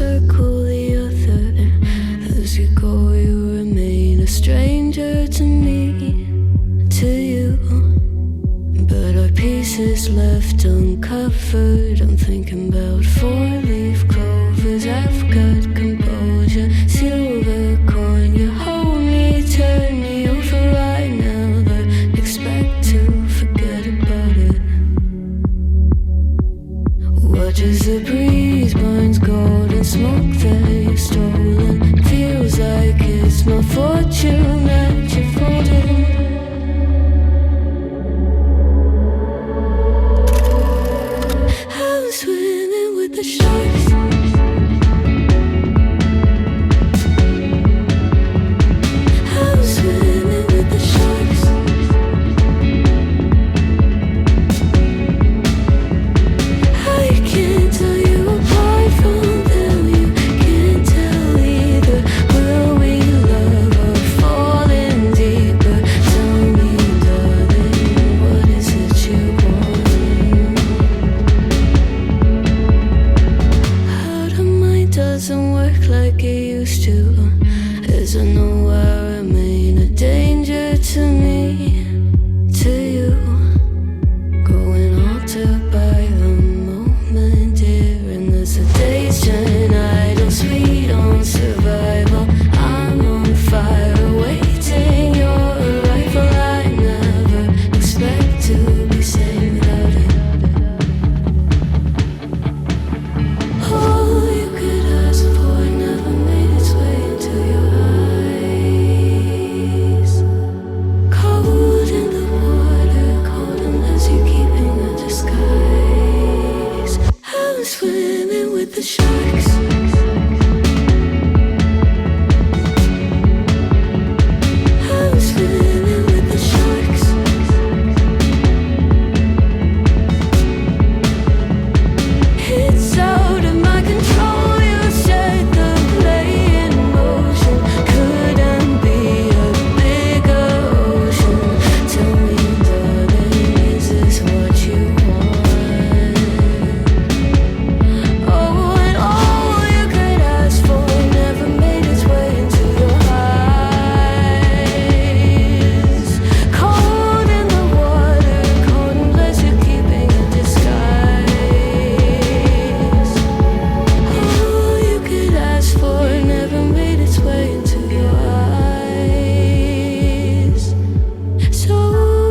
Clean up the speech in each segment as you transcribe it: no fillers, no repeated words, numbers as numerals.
circle the other. As you go, you remain a stranger to me, to you. But our pieces left uncovered. I'm thinking about four-leaf clovers. I've got composure, silver coin. You hold me, turn me over right now, but expect to forget about it. Watch as the breeze burns golden smoke that you've stolen. Feels like it's my fortune that you're folding. I'm swimming with the sharks. I'm swimming with the sharks. I can't tell you apart from them. You can't tell either. Will we love or fall in deeper? Tell me, darling, what is it you want? How the mind doesn't work like it used to. As I know I remain a danger to me, to you. Going altered by the moment, dear. And as the days turn idle, sweet on survival, I'm on fire, waiting your arrival. I never expect to be sane without it. All you could ask for never made its way into your eyes. Cold in the water, cold unless you're keeping a disguise. I'm swimming with the sharks. I'm swimming with the sharks. It's out of my control. You set the play in motion. Couldn't be a bigger ocean. Tell me, darling, is this what you want? Oh, and all you could ask for never made its way into your eyes. Cold in the water, cold unless you're keeping a disguise. All you could ask for never made its way into your eyes. So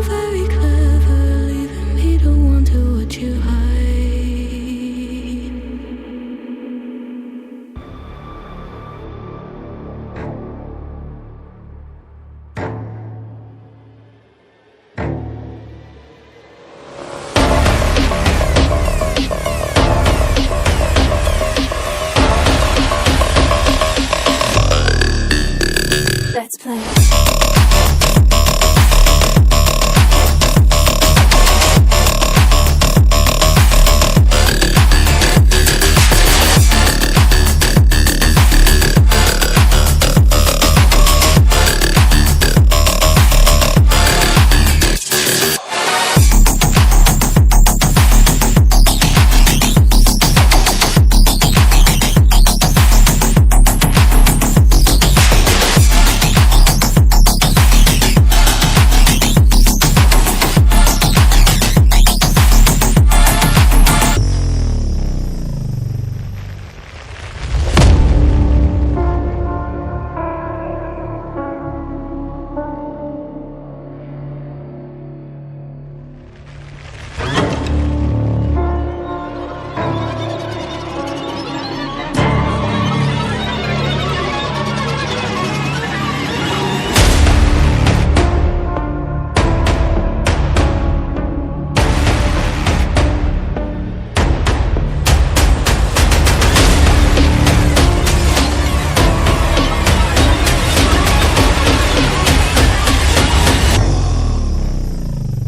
very clever, leaving me to wonder what you hide. Let's play.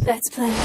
Let's play.